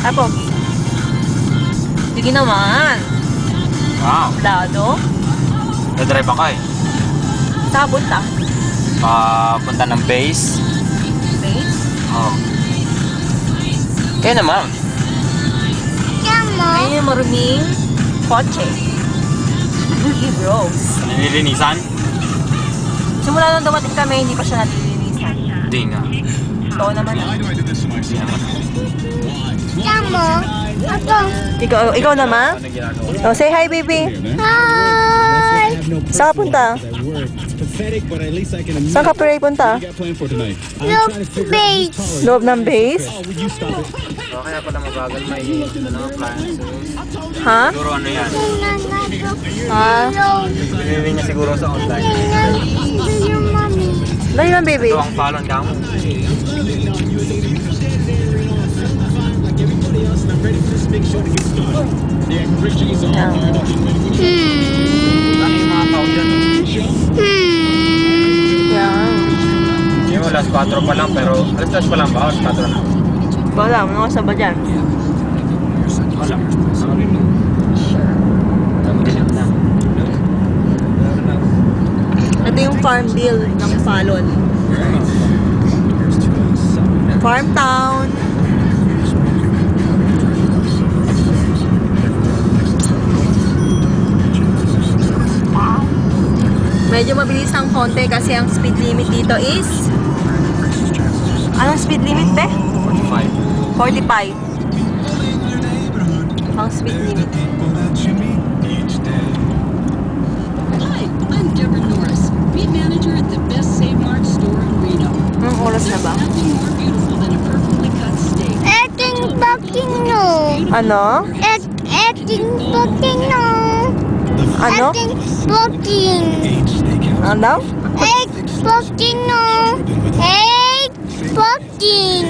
Apo. Sige naman. Wow. Lado. Nadrive ako eh. Saan punta? Punta ng base. Base? Oh. Kaya naman. Ayun yung maruming kotse. Boogie Bros. Nililinisan? Simula nung dumating kami, hindi pa siya nalilinisan. Hindi nga. So naman. Hindi naman. Ikaw naman? Ano ginagawa? Oh, say hi, baby. Hi! Saan ka punta? Saan ka pare punta? Look, base! Loob ng base? So, kaya pala mabagal may appliances. Ha? Siguro ano yan? Ha? Binili niya siguro sa online. Yung mommy. Dali lang, baby. Ito ang palon ka mo. Ano yung mga tao dyan? Yan. Hindi mo, last 4 pa lang pero alas 3 pa lang ba? Alas 4 na. Wala, ano sa ba dyan? Wala. Ang dilim na. Ito yung farm bill ng Falon. Farm town. Medyo mabilis ang konti kasi ang speed limit dito is... Anong speed limit, be? 45. 45. Ang speed limit. Hi, I'm Deborah Norris, meat manager at the best Save Mart store in Reno. Anong oras na ba? Nothing more beautiful than a perfectly cut steak. Eting Bokino. Ano? Eting Bokino. Ano? Eting Bokin. Ano? Bokino. Bokin.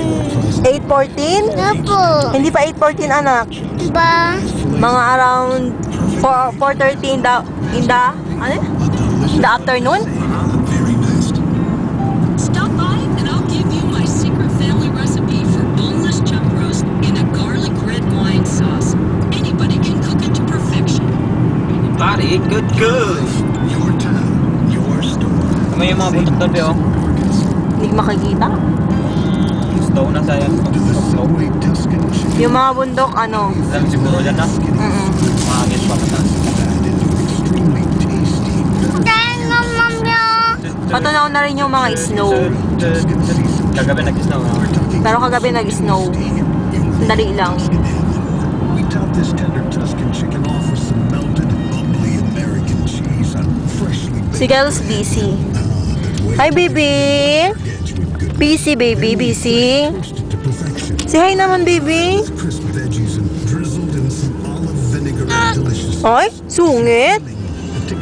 8:14? Apo. Hindi pa 8:14, anak. Ba? Mga around 4:30 in the afternoon? Stop by and I'll give you my secret family recipe for boneless chuck roast in a garlic red wine sauce. Anybody can cook it to perfection. Pare, good. May yung mga butok doon, oh. Hindi ko makikita. Snow na sa yan. Snow. Yung mga bundok, ano? Alam siguro dyan na. Mahangin pa mata. Dahil nga, mamya. Patunaw na rin yung mga snow. Kagabi nag-snow. Pero kagabi nag-snow. Dali lang. We top this tender Tuscan chicken off with some melted, bubbly American cheese on freshly Si Girls busy. Hi, baby! Busy, baby. Busy. roasted to perfection. Say hi naman, baby. Crisp veggies and drizzled in some olive vinegar and delicious. Ay, sungit.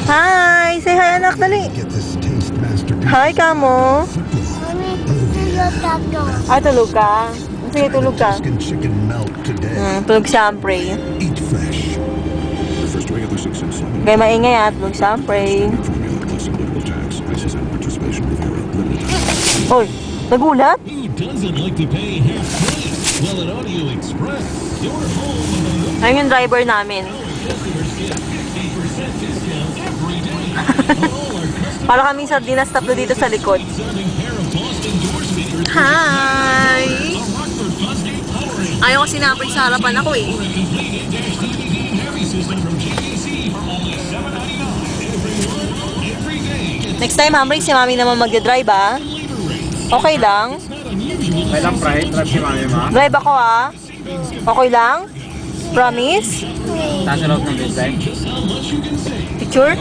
Hi! Say hi, anak. Dali. Get this taste mastered. Hi, kamo. Mami, nilatato. Ay, tulog ka. Sige, tulog ka. Tuscan chicken melt today. Tulog siyempre. Eat fresh. The first regular success. Kaya maingay at tulog siyempre. Formula plus applicable tax. Prices and participation vary. Limited time. Hoy, nagulat? Who doesn't like to pay half price? Well, at Audio Express, your home of Ayun yung driver namin. discount every day. All our customers Para kaming sardinas tatlo dito sa likod. selling pair of Boston door speakers. Hi! A Rockford Fosgate powering Ayaw ko sinapit sa harapan ako eh. or a complete in-dash DVD heavy system from GAC for only $7.99. Every month, every day. Next time, Hamrig, si Mami naman magdadrive ah. Okay lang? May lang drive si mami ma. Drive ako ah. Okay lang? Promise? Saan sa loob ng base Picture?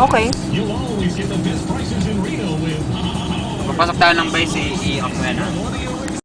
Okay. You'll always get the best prices in Reno with Papasok tayo ng base, i-off mo yan ha.